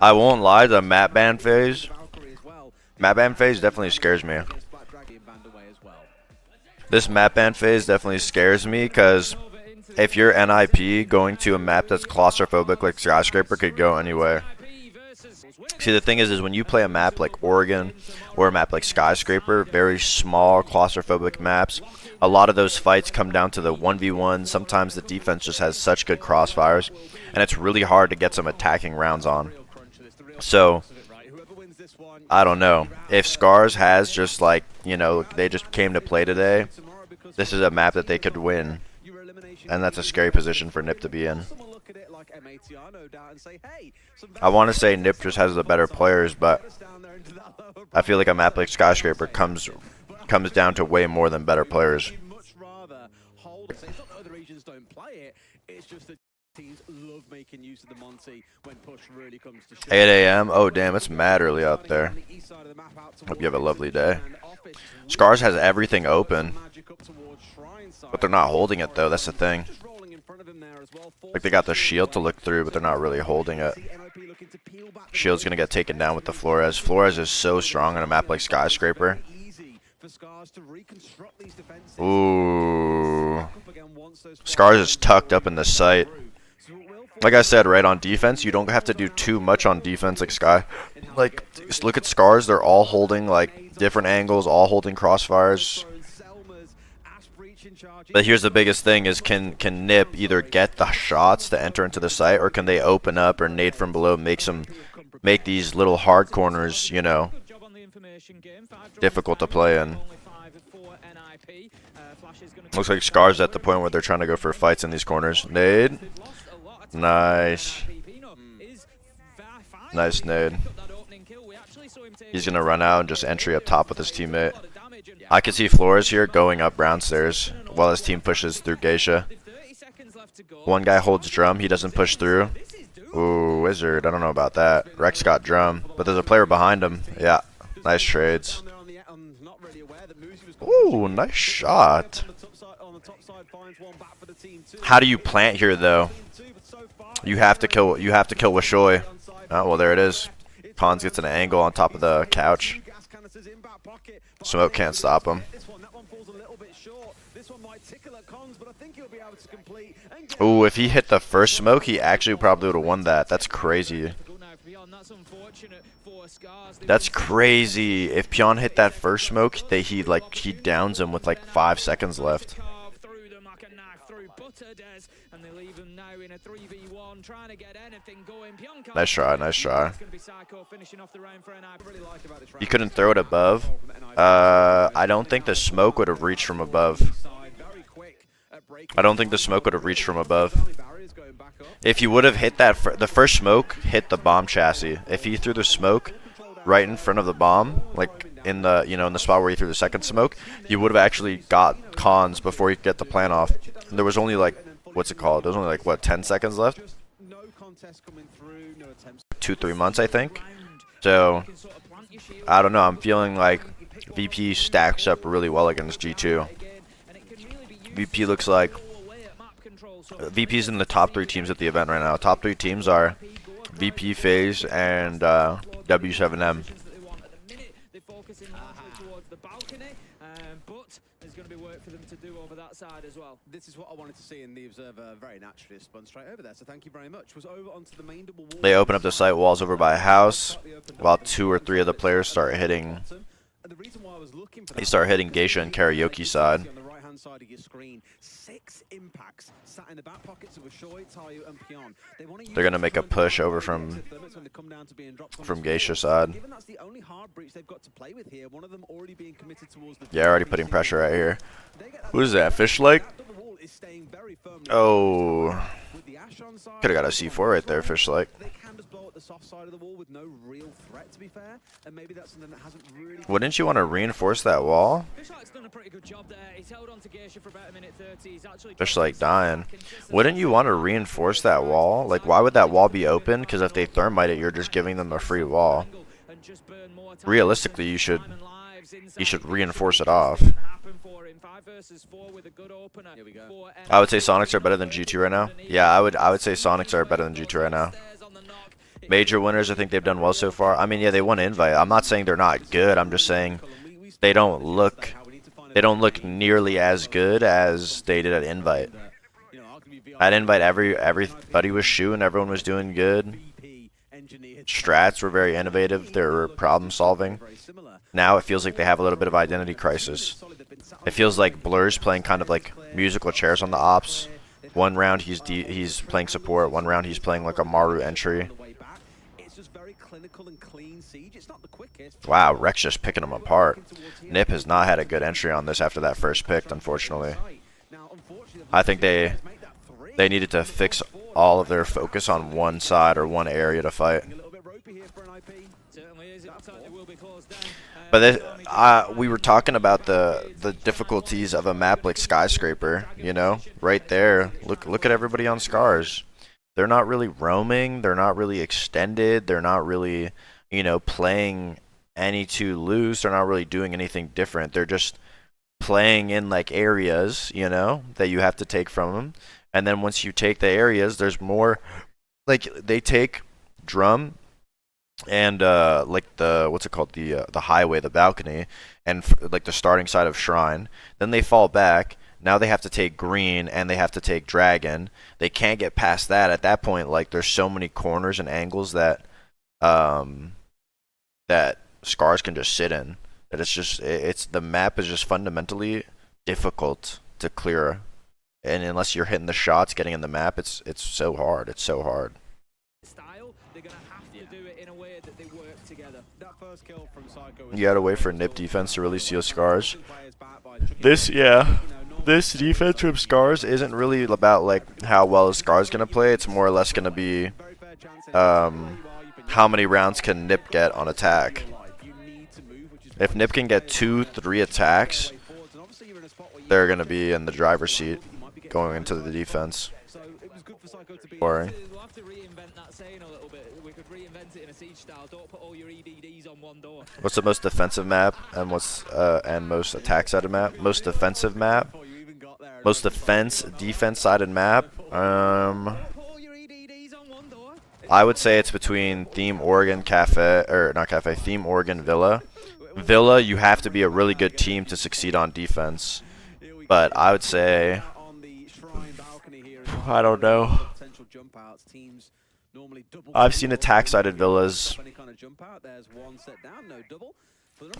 I won't lie, the map ban phase definitely scares me. This map ban phase definitely scares me because if you're NIP, going to a map that's claustrophobic like Skyscraper could go anywhere. See, the thing is when you play a map like Oregon or a map like Skyscraper, very small claustrophobic maps, a lot of those fights come down to the 1v1. Sometimes the defense just has such good crossfires, and it's really hard to get some attacking rounds on. So, I don't know. If SCARZ has just like, you know, they just came to play today, this is a map that they could win. And that's a scary position for NIP to be in. I want to say NIP just has the better players, but I feel like a map like Skyscraper comes down to way more than better players. 8 a.m. Oh damn, it's mad early out there. Hope you have a lovely day. SCARZ has everything open, but they're not holding it though. That's the thing. Like they got the shield to look through, but they're not really holding it. Shield's gonna get taken down with the Flores. Flores is so strong on a map like Skyscraper. Ooh. SCARZ is tucked up in the site. Like I said, right, on defense, you don't have to do too much on defense like Sky. Like, just look at SCARZ, they're all holding, like, different angles, all holding crossfires. But here's the biggest thing is can NIP either get the shots to enter into the site, or can they open up or nade from below, make these little hard corners, you know, difficult to play in. Looks like SCARZ at the point where they're trying to go for fights in these corners. Nade. Nice. Nice nade. He's going to run out and just entry up top with his teammate. I can see Flores here going up downstairs while his team pushes through Geisha. One guy holds drum. He doesn't push through. Ooh, Wizard. I don't know about that. Rex got drum, but there's a player behind him. Yeah. Nice trades. Ooh, nice shot. How do you plant here, though? You have to kill Wishoy. Oh, well, there it is. Pons gets an angle on top of the couch. Smoke can't stop him. Ooh, if he hit the first smoke, he actually probably would have won that. That's crazy. That's crazy. If Pion hit that first smoke, he downs him with like 5 seconds left. Nice try, nice try. You couldn't throw it above. I don't think the smoke would have reached from above. I don't think the smoke would have reached from above. If you would have hit that, the first smoke hit the bomb chassis. If he threw the smoke right in front of the bomb, like in the, you know, in the spot where he threw the second smoke, you would have actually got cons before you could get the plant off. And there was only like, what's it called? There was only like, what, 10 seconds left? 2-3 months, I think. So, I don't know. I'm feeling like VP stacks up really well against G2. VP looks like VP's in the top 3 teams at the event right now. Top 3 teams are VP, FaZe, and W7M. Going to be work for them to do over that side as well. This is what I wanted to see in the observer. Very naturally spun straight over there, so thank you very much. Was over onto the main double wall. They open up the site walls over by a house, while 2 or 3 of the players start hitting. They start hitting Geisha and Karaoke side. Side of your screen, 6 impacts sat in the back pockets of Wishoy, Tayu, and Pion. They're gonna make a push over from Geisha side. Yeah, already putting pressure right here. Who is that? Fish Lake? Oh, could have got a C4 right there, Fish Lake. Wouldn't you want to reinforce that wall? Fish like dying. Wouldn't you want to reinforce that wall? Like, why would that wall be open? Because if they thermite it, you're just giving them a free wall. Realistically, you should reinforce it off. I would say Sonics are better than G2 right now. Yeah, I would say Sonics are better than G2 right now. Major winners, I think they've done well so far. I mean, yeah, they won Invite. I'm not saying they're not good. I'm just saying they don't look nearly as good as they did at Invite. At Invite, everybody was shooting, everyone was doing good. Strats were very innovative. They were problem solving. Now it feels like they have a little bit of identity crisis. It feels like Blur's playing kind of like musical chairs on the ops. One round he's playing support. One round he's playing like a Maru entry. Wow, Rex just picking them apart. Nip has not had a good entry on this after that first pick, unfortunately. I think they needed to fix all of their focus on one side or one area to fight. But we were talking about the difficulties of a map like Skyscraper, you know, right there. Look at everybody on SCARZ. They're not really roaming. They're not really extended. They're not really, you know, playing any too loose. They're not really doing anything different. They're just playing in like areas, you know, that you have to take from them. And then once you take the areas, there's more. Like they take drum and like the what's it called, the highway, the balcony, and like the starting side of Shrine. Then they fall back. Now they have to take green and they have to take dragon. They can't get past that. At that point, like there's so many corners and angles that that SCARZ can just sit in. That it's the map is just fundamentally difficult to clear. And unless you're hitting the shots, getting in the map, it's so hard. It's so hard. You gotta wait for Nip defense to really seal SCARZ. This defense from SCARZ isn't really about like how well is SCARZ gonna play. It's more or less gonna be how many rounds can Nip get on attack. If Nip can get 2-3 attacks, they're gonna be in the driver's seat going into the defense. Boring. What's the most defensive map and what's and most attack sided map? Most defensive map. Most defense sided map. I would say it's between Theme Oregon Cafe, or not Cafe, Theme Oregon Villa. Villa, you have to be a really good team to succeed on defense. But I would say, I don't know. I've seen attack-sided villas.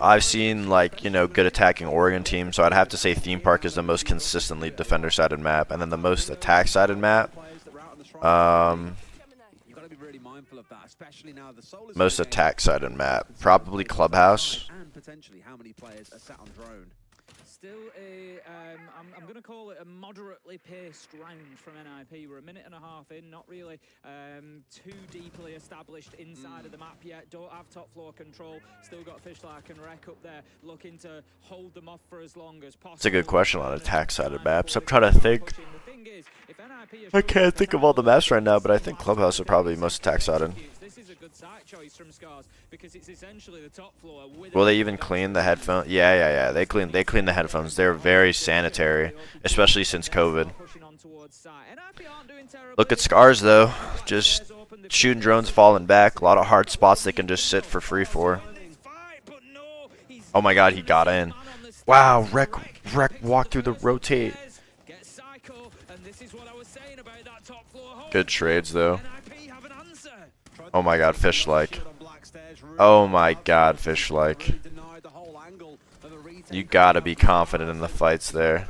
I've seen, like, you know, good attacking Oregon teams, so I'd have to say Theme Park is the most consistently defender-sided map, and then the most attack-sided map. Most attack-sided map, probably Clubhouse. Still I'm going to call it a moderately paced round from NIP. We're a minute and a half in, not really too deeply established inside of the map yet. Don't have top floor control. Still got Fishlark and Wreck up there looking to hold them off for as long as possible. It's a good question on attack-sided maps. I'm trying to think. I can't think of all the maps right now, but I think Clubhouse is probably most attack-sided. Will they even clean the headphones? Yeah. They clean the headphones. They're very sanitary, especially since COVID. Look at SCARZ though, just shooting drones, falling back. A lot of hard spots they can just sit for free for. Oh my God, he got in. Wow, Wreck walked through the rotate. Good trades though. Oh my God, Fish-like. Oh my God, Fish-like. You gotta be confident in the fights there.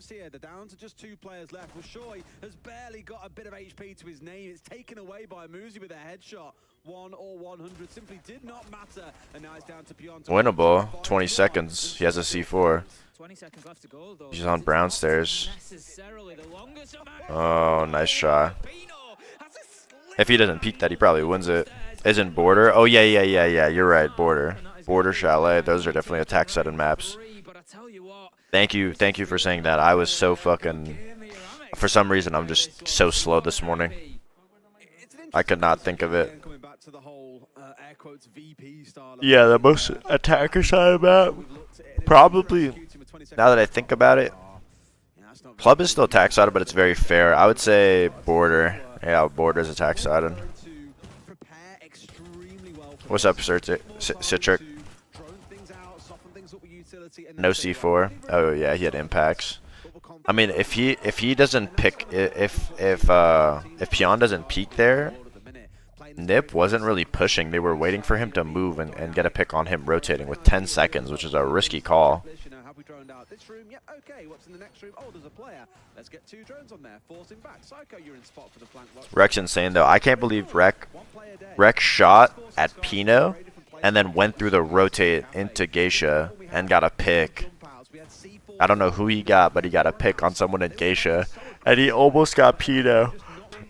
They're down to just 2 players left. Shoy has barely got a bit of HP to his name. It's taken away by Muzi with a headshot. 1 or 100 simply did not matter. And now it's down to Pion. Winnable. 20 seconds. He has a C4. 20 seconds left to go, though. He's on brown stairs. Oh, nice shot. If he doesn't peek that, he probably wins it. Isn't Border? Oh, yeah. You're right, Border. Border, Chalet. Those are definitely attack-sided maps. Thank you for saying that. I was so fucking... For some reason, I'm just so slow this morning. I could not think of it. Yeah, the most attacker-sided map. Probably now that I think about it, Club is still attack sided, but it's very fair. I would say Border. Yeah, Border's attack sided. What's up, Citric? No C4. Oh yeah, he had impacts. I mean, if he doesn't pick, if Pion doesn't peek there, Nip wasn't really pushing. They were waiting for him to move and get a pick on him rotating with 10 seconds, which is a risky call. Rek's insane though. I can't believe Rek shot at Pino and then went through the rotate into Geisha and got a pick. I don't know who he got, but he got a pick on someone in Geisha, and he almost got Pino.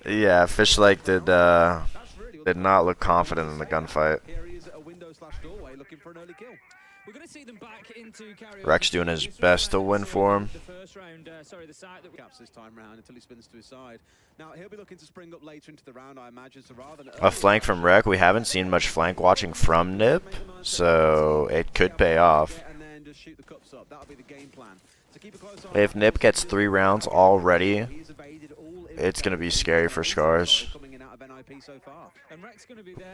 Yeah, Fishlike did not look confident in the gunfight. Rek's doing his best to win for him. A flank from Rek. We haven't seen much flank watching from Nip, so it could pay off. If Nip gets 3 rounds already, it's going to be scary for SCARZ.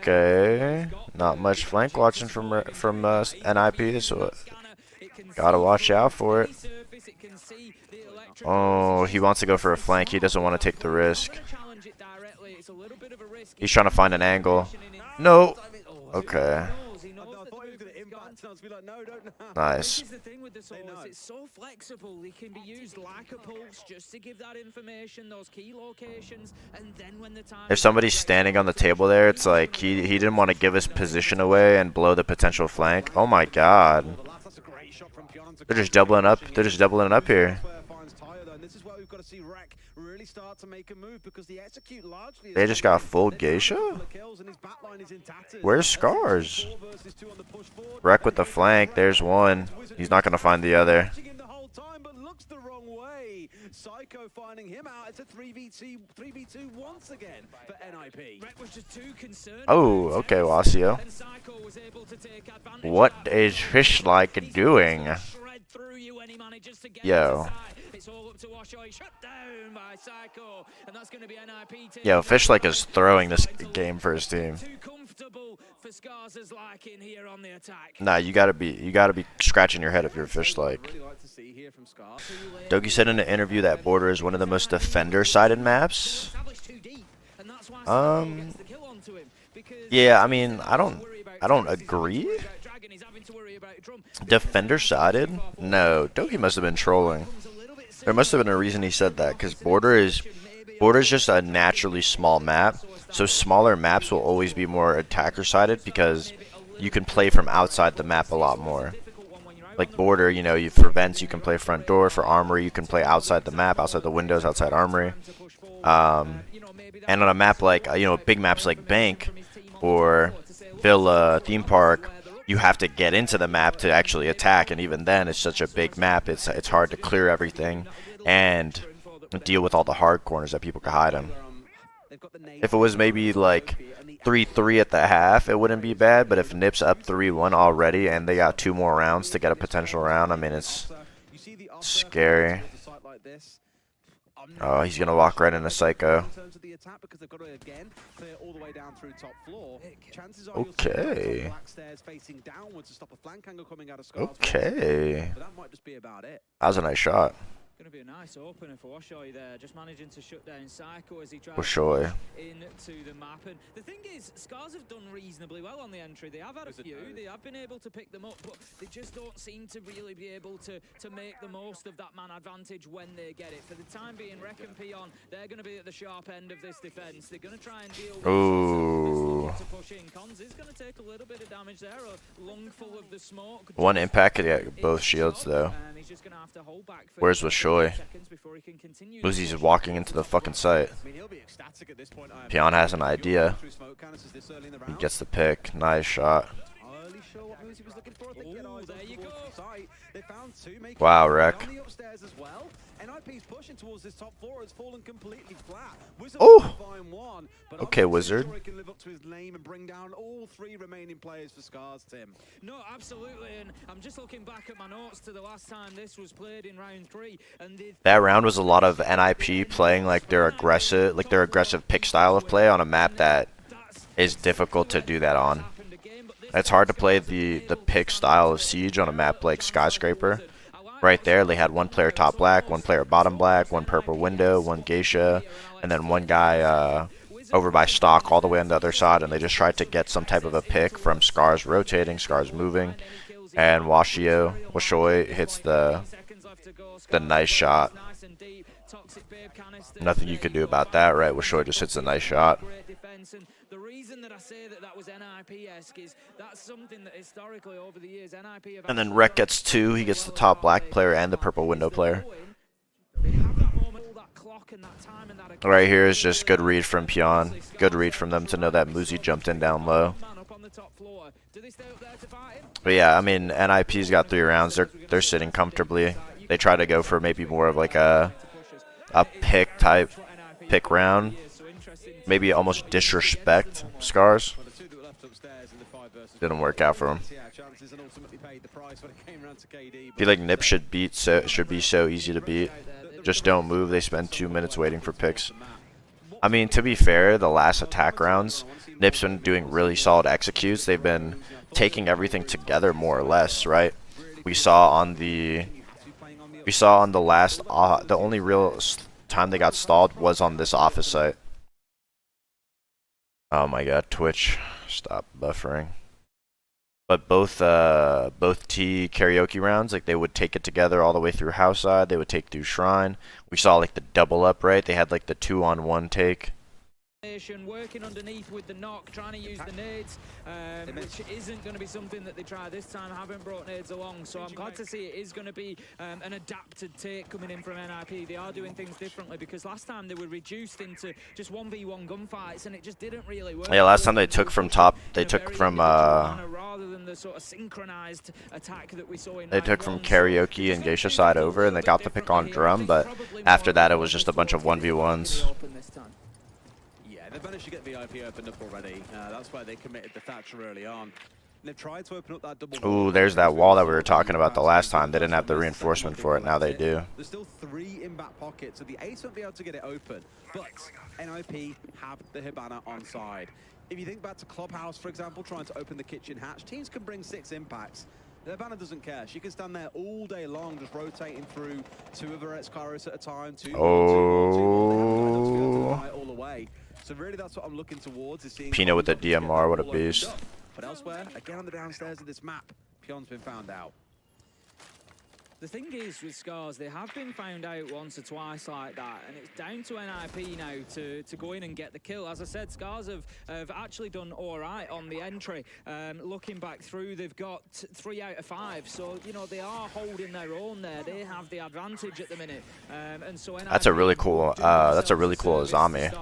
Okay, not much flank watching from NIP, so gotta watch out for it. Oh, he wants to go for a flank. He doesn't want to take the risk. He's trying to find an angle. No. Okay. Nice. It's so flexible. They can be used like a pulse just to give that information, those key locations, and then when the time. If somebody's standing on the table there, it's like he didn't want to give his position away and blow the potential flank. Oh my god. They're just doubling up. They're just doubling it up here. They just got full Geisha? Where's SCARZ? Rek with the flank. There's one. He's not going to find the other. Psycho finding him out. It's a 3v2 once again for NIP. Oh, okay, Wasio. What is Fishlike doing? Yo. Yo, Fishlike is throwing this game for his team. Nah, you gotta be scratching your head if you're Fishlike. Doki said in an interview that Border is one of the most defender-sided maps. Yeah, I mean, I don't agree. Defender-sided? No, Doki must have been trolling. There must have been a reason he said that, because Border is just a naturally small map. So smaller maps will always be more attacker-sided because you can play from outside the map a lot more. Like Border, you know, for vents you can play front door. For armory you can play outside the map, outside the windows, outside armory. And on a map like, big maps like Bank or Villa, Theme Park, you have to get into the map to actually attack, and even then it's such a big map, it's hard to clear everything and deal with all the hard corners that people can hide in. If it was maybe like 3-3 at the half, it wouldn't be bad, but if Nip's up 3-1 already and they got 2 more rounds to get a potential round, I mean, it's scary. Oh, he's gonna walk right into Psycho. Okay. Okay. That was a nice shot. Going to be a nice opener for Washoy there, just managing to shut down Psycho as he tries Washoy. into the map. And the thing is, SCARZ have done reasonably well on the entry. They have had a few, they have been able to pick them up, but they just don't seem to really be able to make the most of that man advantage when they get it. For the time being, Rek and Pion, they're going to be at the sharp end of this defense. They're going to try and deal with to push in. Cons is going to take a little bit of damage there, a lungful of the smoke. One impact could get both shields though. Where's Washoy? Uzi's walking into the fucking site. Pion has an idea. He gets the pick. Nice shot. Wow, Rek. Oh! on. But Okay, Wizard. Troy can live up to his name and bring down all 3 remaining players for SCARZ, Tim. No, absolutely, and I'm just looking back at my notes to the last time this was played in round 3, and That round was a lot of NIP playing like their aggressive pick style of play on a map that is difficult to do that on. It's hard to play the pick style of Siege on a map like Skyscraper. Right there, they had one player top black, one player bottom black, one purple window, one geisha, and then one guy over by stock all the way on the other side, and they just tried to get some type of a pick from SCARZ rotating, SCARZ moving, and Washoi hits the nice shot. Nothing you could do about that, right? Washoi just hits a nice shot. The reason that I say that was NIP-esque is that's something that historically over the years NIP have. And then Rek gets 2. He gets the top black player and the purple window player. Right here is just good read from Pion. Good read from them to know that Muzi jumped in down low. But yeah, I mean, NIP's got 3 rounds. They're sitting comfortably. They try to go for maybe more of like a pick round. Maybe almost disrespect SCARZ. Didn't work out for him. I feel like Nip should be so easy to beat. Just don't move. They spend 2 minutes waiting for picks. I mean, to be fair, the last attack rounds, Nip's been doing really solid executes. They've been taking everything together more or less, right? We saw on the last the only real time they got stalled was on this office site. Oh my god, Twitch, stop buffering. But both T karaoke rounds, like they would take it together all the way through house side, they would take through shrine. We saw like the double up, right? They had like the 2-on-1 take. Working underneath with the knock, trying to use the nades, which isn't going to be something that they try this time. I haven't brought nades along, so I'm glad to see it is going to be an adapted take coming in from NIP. They are doing things differently because last time they were reduced into just 1v1 gunfights and it just didn't really work. Yeah, last time they took from top, they took from rather than the sort of synchronized attack that we saw in they took from karaoke and geisha side over, and they got the pick on drum, but after that it was just a bunch of 1v1s. They've managed to get VIP opened up already. That's why they committed the Thatcher early on. And they've tried to open up that double. Ooh, there's that wall that we were talking about the last time. They didn't have the reinforcement for it. Now they do. There's still 3 in back pockets, so the Ace won't be able to get it open. But NIP have the Hibana on side. If you think back to Clubhouse, for example, trying to open the kitchen hatch, teams can bring 6 impacts. The Hibana doesn't care. She can stand there all day long, just rotating through 2 of her SCARZ at a time. 2 all the way. So really that's what I'm looking towards is seeing Pino with the DMR, what a beast. But elsewhere, again on the downstairs of this map, Pion's been found out. The thing is with SCARZ, they have been found out once or twice like that, and it's down to NIP now to go in and get the kill. As I said, SCARZ have actually done all right on the entry. Looking back through, they've got 3 out of 5, so you know they are holding their own there. They have the advantage at the minute, and so NIP That's a really cool Azami.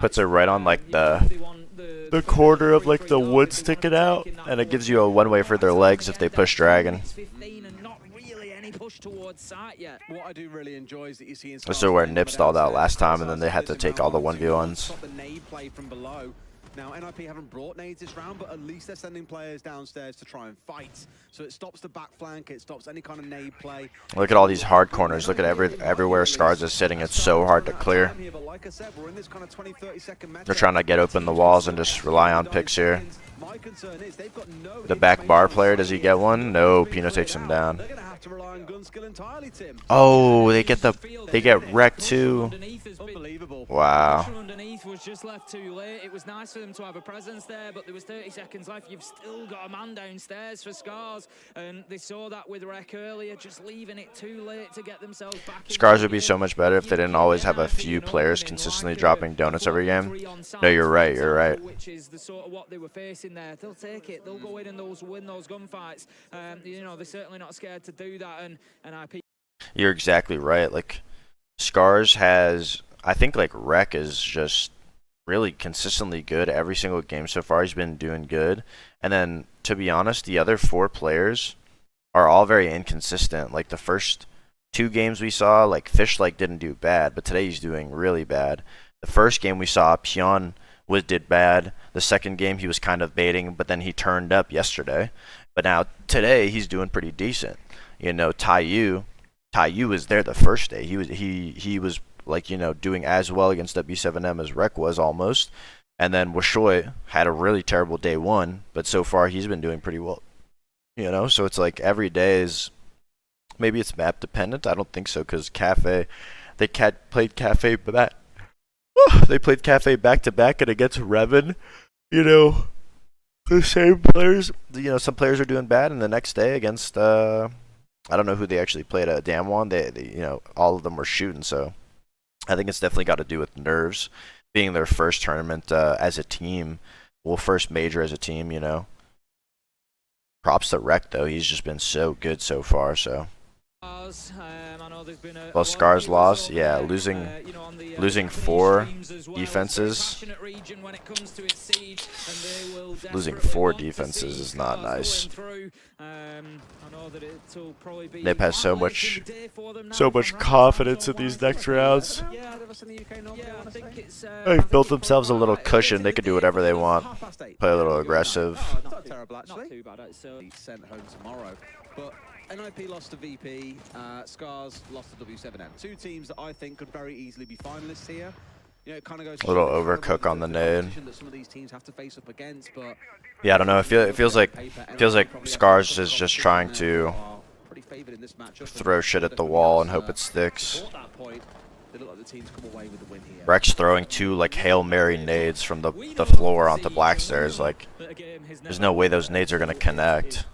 Puts it right on like the corner of like the wood sticking out, and it gives you a one way for their legs if they push dragon. And not really any push towards sight yet. What I do really enjoy is that you see in This is where Nip stalled out last time, and then they had to take all the 1v1s. The nade play from below. Now, NIP haven't brought nades this round, but at least they're sending players downstairs to try and fight. So it stops the back flank, it stops any kind of nade play. Look at all these hard corners. Look at everywhere SCARZ is sitting. It's so hard to clear. They're trying to get open the walls and just rely on picks here. The back bar player, does he get one? No, Pino takes him down. Oh, they get wrecked too. Wow. Underneath was just left too late. It was nice for them to have a presence there, but there was 30 seconds left. You've still got a man downstairs for SCARZ, and they saw that with Rek earlier, just leaving it too late to get themselves back. SCARZ would be so much better if they didn't always have a few players consistently dropping donuts every game. No, you're right. You're right. Which is the sort of what they were facing there. They'll take it. They'll go in and win those gunfights. You know, they're certainly not scared to do that. And IP. You're exactly right. Like SCARZ has, I think like Rek is just really consistently good every single game so far. He's been doing good. And then to be honest, the other 4 players are all very inconsistent. Like the first 2 games we saw, like Fish like didn't do bad, but today he's doing really bad. The first game we saw, Pion did bad. The second game he was kind of baiting, but then he turned up yesterday. But now today he's doing pretty decent. You know, Taiyu was there the first day. He was like, you know, doing as well against W7M as Rek was almost. And then Washoy had a really terrible day one, but so far he's been doing pretty well. You know, so it's like every day is, maybe it's map dependent. I don't think so, because Cafe, played Cafe back. They played Cafe back to back, and against Revan, you know, the same players. You know, some players are doing bad, and the next day against I don't know who they actually played at Damwon. They you know, all of them were shooting. So I think it's definitely got to do with nerves, being their first tournament as a team. Well, first major as a team. You know. Props to Rek though. He's just been so good so far. So. Well, SCARZ lost, yeah, losing 4 defenses. Losing 4 defenses is not nice. Nip has so much confidence in these next rounds. They've built themselves a little cushion. They could do whatever they want. Play a little aggressive. Not terrible, actually. Sent home tomorrow, but. NIP lost to VP, SCARZ lost to W7M. 2 teams that I think could very easily be finalists here. You know, it kind of goes a little overcook on the nade. That some of these teams have to face up against, but yeah, I don't know. It feels like SCARZ is just trying to throw shit at the wall and hope it sticks. Rek's throwing 2 like Hail Mary nades from the floor onto Black Stairs. Like, there's no way those nades are gonna connect.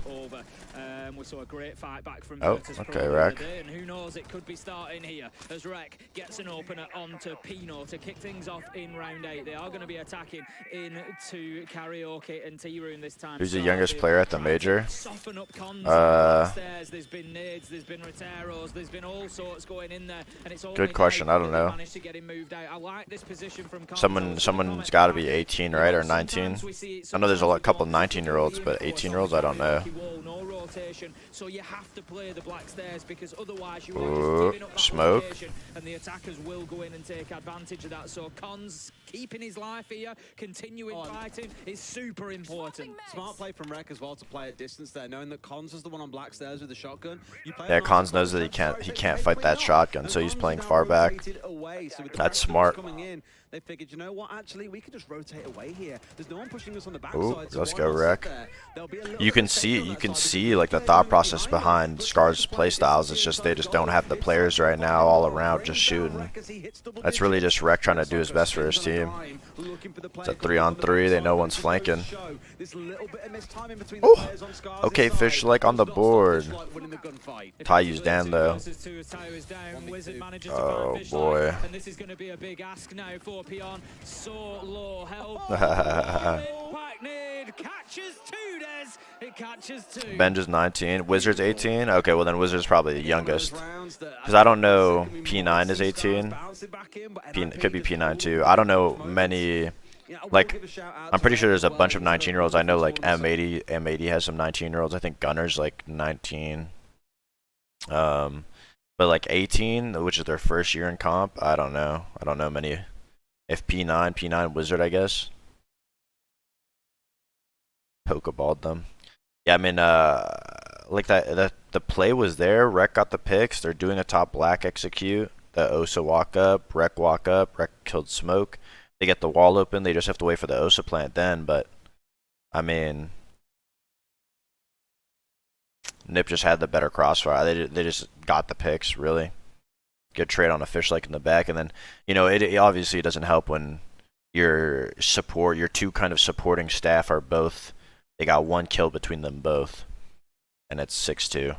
saw a great fight back from okay, Rek. And who knows, it could be starting here as Rek gets an opener onto Pino to kick things off in round 8. They are going to be attacking into Karaoke and T-Room this time. Who's the youngest player at the major? Soften up cons. There's been nades, there's been Roteros, there's been all sorts going in there, and it's all good question. I don't know. I like this position from Someone's got to be 18, right, or 19. I know there's a couple 19-year-olds, but 18-year-olds, I don't know. So you have to play the Black Stairs because otherwise you are just giving up smoke, and the attackers will go in and take advantage of that. So Cons keeping his life here, continuing fighting is super important. Smart play from Rek as well to play at distance there, knowing that Cons is the one on Black Stairs with the shotgun. Yeah, Cons knows that he can't fight that shotgun, so he's playing far back. That's smart. They figured, you know what, actually, we could just rotate away here. There's no one pushing us on the backside. Let's go, Rek. You can see like the thought process behind SCARZ's playstyles. It's just they just don't have the players right now all around just shooting. That's really just Rek trying to do his best for his team. It's a 3-on-3. They know one's flanking. Oh, okay, Fish like on the board. Taiyu's down though. Oh boy. And this is going to be a big ask now for Pion. So low health. Catches 2, Des. It catches 2. Benj is 19. Wizard's 18. Okay, well then Wizard's probably the youngest. Because I don't know. P9 is 18. It could be P9 too. I don't know many. Like, I'm pretty sure there's a bunch of 19-year-olds. I know like M80 has some 19-year-olds. I think Gunner's like 19. But like 18, which is their first year in comp, I don't know. I don't know many. If P9 Wizard, I guess. Pokeballed them. Yeah, I mean, like the play was there. Rek got the picks. They're doing a top black execute. The Osa walk up. Rek killed Smoke. They get the wall open. They just have to wait for the Osa plant then. But I mean, Nip just had the better crossfire. They just got the picks, really. Good trade on a Fish like in the back. And then, you know, it obviously doesn't help when your 2 kind of supporting staff are both, they got 1 kill between them both. And it's 6-2.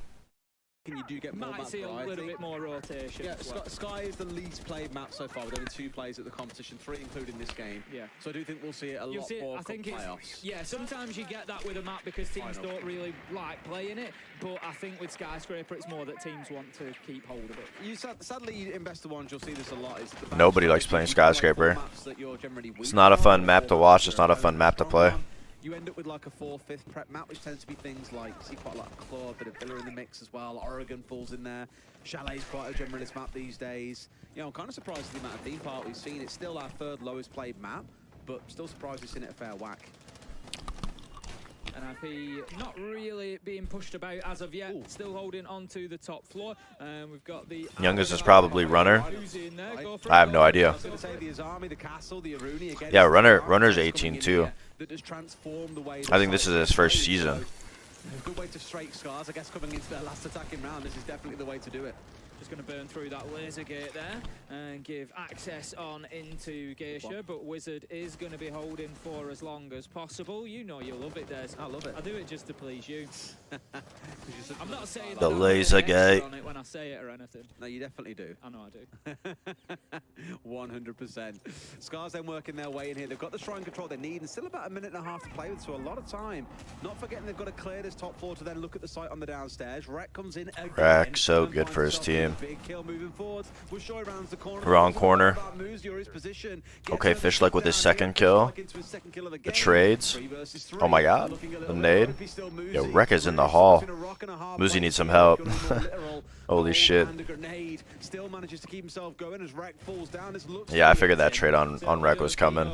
You do get more might see a little bit more rotation. Yeah, Sky is the least played map so far with only 2 plays at the competition, 3 including this game. Yeah. So I do think we'll see it a lot more come playoffs. Yeah, sometimes you get that with a map because teams don't really like playing it, but I think with Skyscraper it's more that teams want to keep hold of it. Sadly, in Best of Ones, you'll see this a lot. Nobody likes playing Skyscraper. It's not a fun map to watch. It's not a fun map to play. you end up with like a 4th, 5th prep map, which tends to be things like, see quite a lot of Claw, a bit of Villa in the mix as well. Oregon falls in there. Chalet's quite a generalist map these days. You know, I'm kind of surprised at the amount of theme park we've seen. It's still our 3rd lowest played map, but still surprised we've seen it a fair whack. NIP not really being pushed about as of yet. Ooh. Still holding on to the top floor. We've got the youngest is probably Runner. I have no idea. Yeah, Runner's 18 too. I think this is his first season. Good way to strike SCARZ, I guess, coming into their last attacking round. This is definitely the way to do it. Just going to burn through that laser gate there and give access on into Geisha, but Wizard is going to be holding for as long as possible. You know you love it, Des. I love it. I do it just to please you. I'm not saying the laser gate on it when I say it or anything. No, you definitely do. I know I do. 100%. SCARZ then working their way in here. They've got the shrine control they need and still about a minute and a half to play with, so a lot of time. Not forgetting they've got to clear this top floor to then look at the site on the downstairs. Rek comes in again. Rek, so good for his team. Big kill moving forward. The corner. Wrong corner. Okay, Fishlick with his 2nd kill. The trades. Oh my god. The nade. Yo, Rek is in the hall. Muzi needs some help. Holy shit. Yeah, I figured that trade on Rek was coming.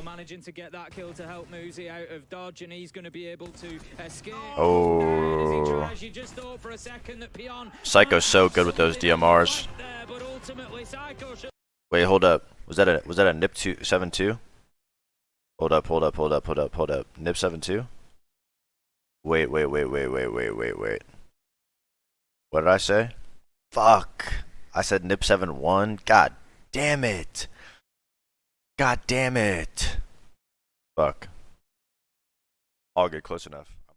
Oh. Psycho's so good with those DMRs. Wait, hold up. Was that a Nip 7-2? Hold up. Nip 7-2? Wait. What did I say? Fuck. I said Nip 7-1. God damn it. Fuck. I'll get close enough.